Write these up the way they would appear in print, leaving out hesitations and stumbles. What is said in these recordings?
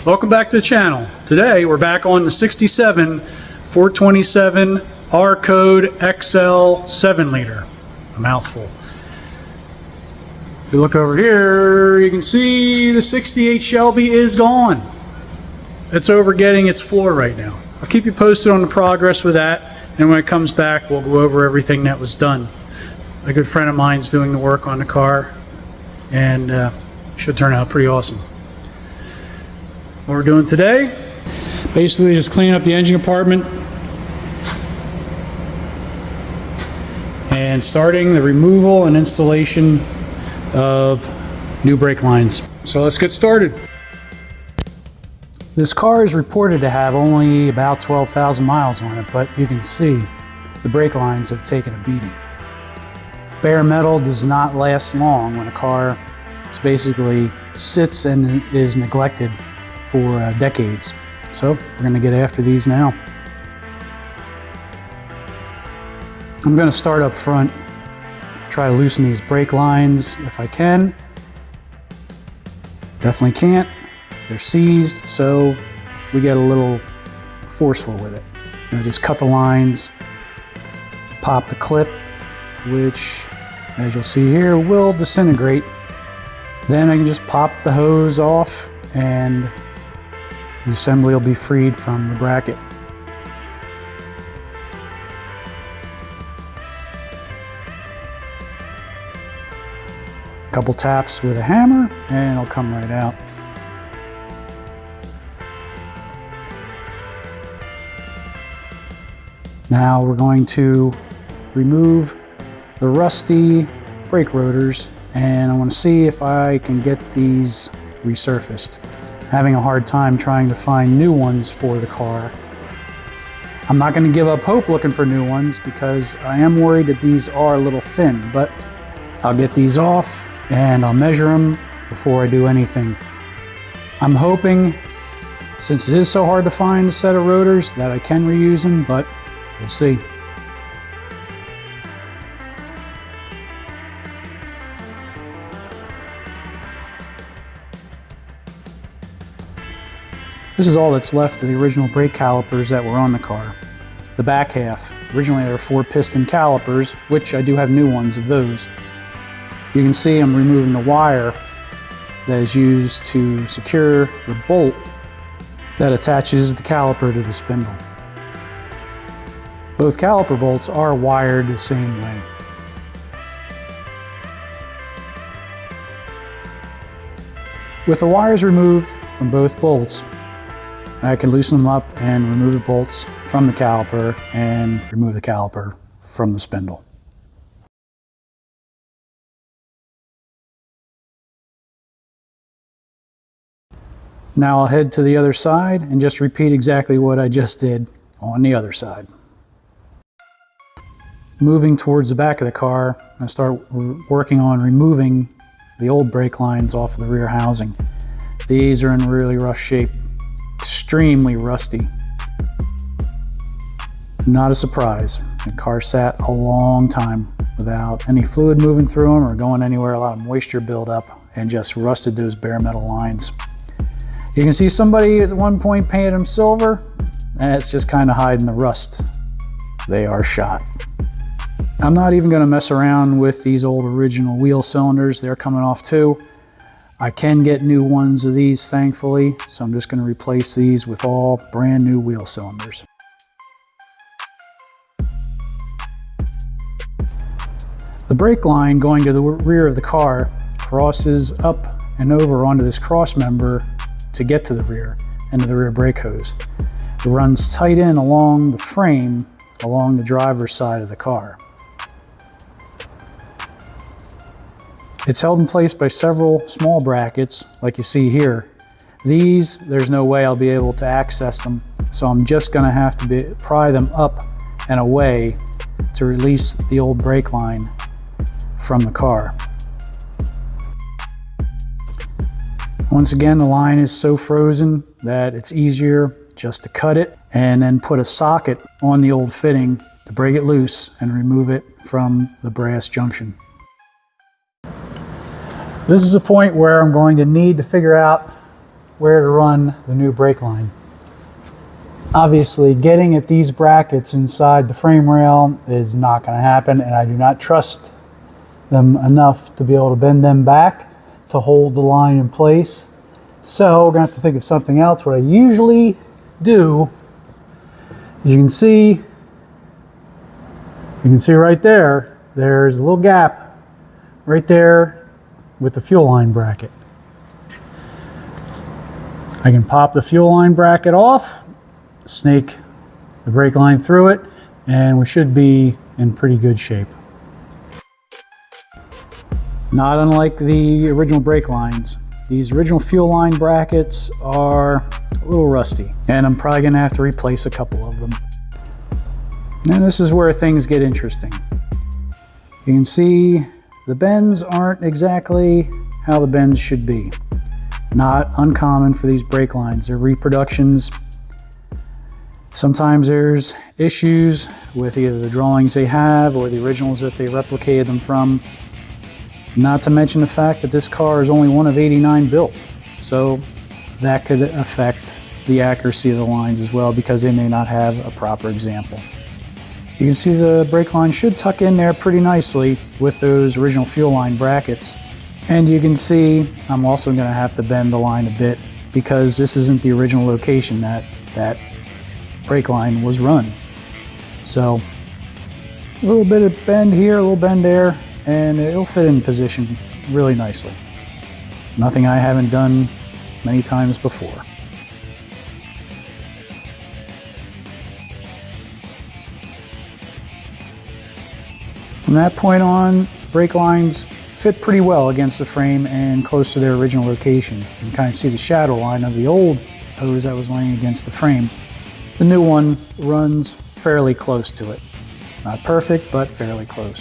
Welcome back to the channel. Today we're back on the 67 427 R code XL 7-liter. A mouthful. If you look over here, you can see the 68 Shelby is gone. It's over getting its floor right now. I'll keep you posted on the progress with that, and when it comes back we'll go over everything that was done. A good friend of mine's doing the work on the car, and should turn out pretty awesome. What we're doing today, basically just cleaning up the engine compartment and starting the removal and installation of new brake lines. So let's get started. This car is reported to have only about 12,000 miles on it, but you can see the brake lines have taken a beating. Bare metal does not last long when a car basically sits and is neglected for decades. So we're going to get after these now. I'm going to start up front, try to loosen these brake lines if I can. Definitely can't. They're seized, so we get a little forceful with it. Just cut the lines, pop the clip, which, as you'll see here, will disintegrate. Then I can just pop the hose off and the assembly will be freed from the bracket. A couple taps with a hammer and it'll come right out. Now we're going to remove the rusty brake rotors, and I want to see if I can get these resurfaced. Having a hard time trying to find new ones for the car. I'm not going to give up hope looking for new ones because I am worried that these are a little thin, but I'll get these off and I'll measure them before I do anything. I'm hoping, since it is so hard to find a set of rotors, that I can reuse them, but we'll see. This is all that's left of the original brake calipers that were on the car. The back half. Originally there were 4 piston calipers, which I do have new ones of those. You can see I'm removing the wire that is used to secure the bolt that attaches the caliper to the spindle. Both caliper bolts are wired the same way. With the wires removed from both bolts, I can loosen them up and remove the bolts from the caliper and remove the caliper from the spindle. Now I'll head to the other side and just repeat exactly what I just did on the other side. Moving towards the back of the car, I start working on removing the old brake lines off of the rear housing. These are in really rough shape. Extremely rusty. Not a surprise. The car sat a long time without any fluid moving through them or going anywhere. A lot of moisture buildup and just rusted those bare metal lines. You can see somebody at one point painted them silver, and it's just kind of hiding the rust. They are shot. I'm not even going to mess around with these old original wheel cylinders. They're coming off too. I can get new ones of these, thankfully, so I'm just going to replace these with all brand new wheel cylinders. The brake line going to the rear of the car crosses up and over onto this cross member to get to the rear, into the rear brake hose. It runs tight in along the frame, along the driver's side of the car. It's held in place by several small brackets, like you see here. These, there's no way I'll be able to access them, so I'm just going to have to pry them up and away to release the old brake line from the car. Once again, the line is so frozen that it's easier just to cut it and then put a socket on the old fitting to break it loose and remove it from the brass junction. This is a point where I'm going to need to figure out where to run the new brake line. Obviously, getting at these brackets inside the frame rail is not going to happen, and I do not trust them enough to be able to bend them back to hold the line in place. So we're going to have to think of something else. What I usually do, as you can see right there, there's a little gap right there with the fuel line bracket. I can pop the fuel line bracket off, snake the brake line through it, and we should be in pretty good shape. Not unlike the original brake lines, these original fuel line brackets are a little rusty, and I'm probably going to have to replace a couple of them. And this is where things get interesting. You can see the bends aren't exactly how the bends should be. Not uncommon for these brake lines. They're reproductions. Sometimes there's issues with either the drawings they have or the originals that they replicated them from. Not to mention the fact that this car is only one of 89 built. So that could affect the accuracy of the lines as well, because they may not have a proper example. You can see the brake line should tuck in there pretty nicely with those original fuel line brackets. And you can see I'm also going to have to bend the line a bit, because this isn't the original location that brake line was run. So a little bit of bend here, a little bend there, and it'll fit in position really nicely. Nothing I haven't done many times before. From that point on, brake lines fit pretty well against the frame and close to their original location. You can kind of see the shadow line of the old hose that was laying against the frame. The new one runs fairly close to it. Not perfect, but fairly close.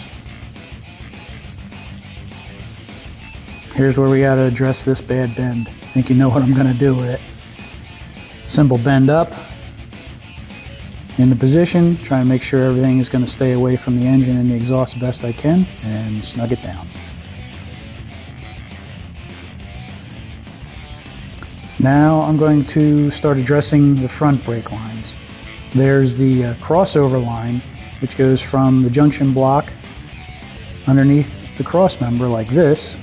Here's where we got to address this bad bend. I think you know what I'm going to do with it. Simple bend up into position, trying to make sure everything is going to stay away from the engine and the exhaust best I can, and snug it down. Now I'm going to start addressing the front brake lines. There's the crossover line, which goes from the junction block underneath the cross member like this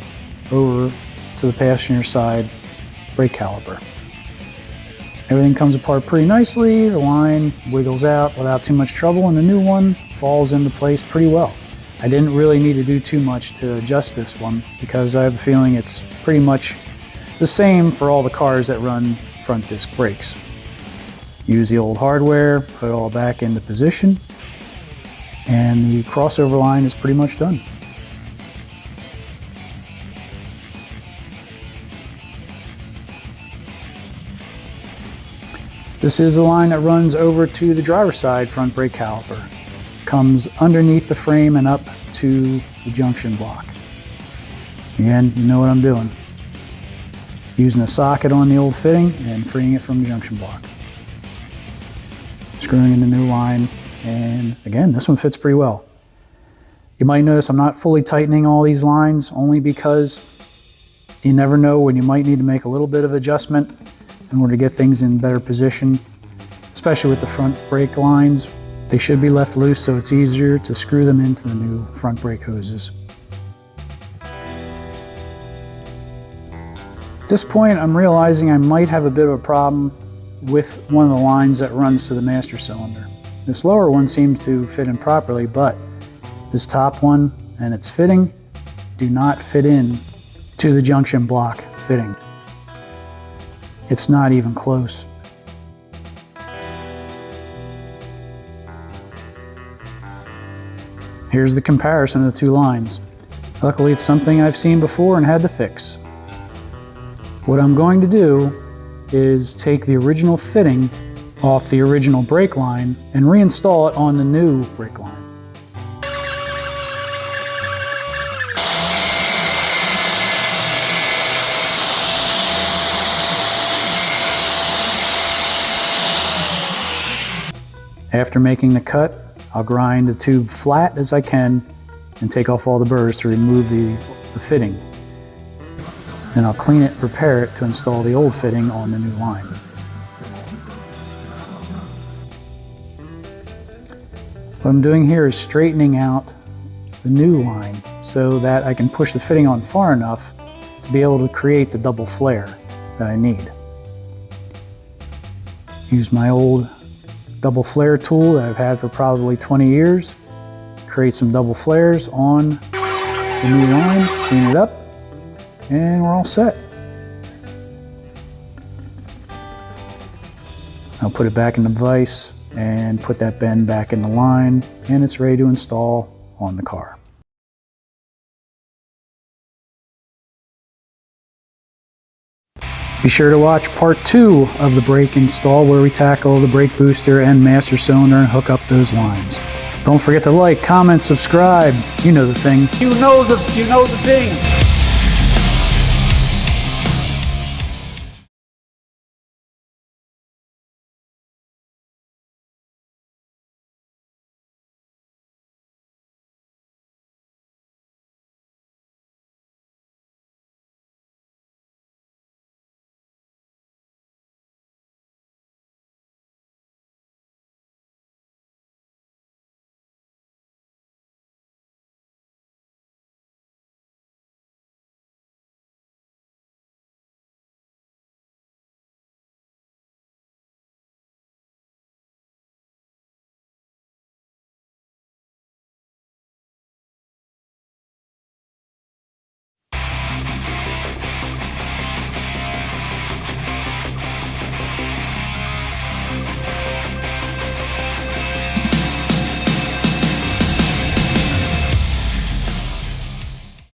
over to the passenger side brake caliper. Everything comes apart pretty nicely, the line wiggles out without too much trouble, and the new one falls into place pretty well. I didn't really need to do too much to adjust this one, because I have a feeling it's pretty much the same for all the cars that run front disc brakes. Use the old hardware, put it all back into position, and the crossover line is pretty much done. This is the line that runs over to the driver's side front brake caliper. Comes underneath the frame and up to the junction block. Again, you know what I'm doing. Using a socket on the old fitting and freeing it from the junction block. Screwing in the new line, and again, this one fits pretty well. You might notice I'm not fully tightening all these lines, only because you never know when you might need to make a little bit of adjustment in order to get things in better position, especially with the front brake lines. They should be left loose so it's easier to screw them into the new front brake hoses. At this point, I'm realizing I might have a bit of a problem with one of the lines that runs to the master cylinder. This lower one seems to fit in properly, but this top one and its fitting do not fit in to the junction block fitting. It's not even close. Here's the comparison of the two lines. Luckily, it's something I've seen before and had to fix. What I'm going to do is take the original fitting off the original brake line and reinstall it on the new brake line. After making the cut, I'll grind the tube flat as I can and take off all the burrs to remove the fitting. Then I'll clean it, repair it to install the old fitting on the new line. What I'm doing here is straightening out the new line so that I can push the fitting on far enough to be able to create the double flare that I need. Use my old double flare tool that I've had for probably 20 years. Create some double flares on the new line, clean it up, and we're all set. I'll put it back in the vise and put that bend back in the line, and it's ready to install on the car. Be sure to watch part 2 of the brake install, where we tackle the brake booster and master cylinder and hook up those lines. Don't forget to like, comment, subscribe. You know the thing. You know the thing.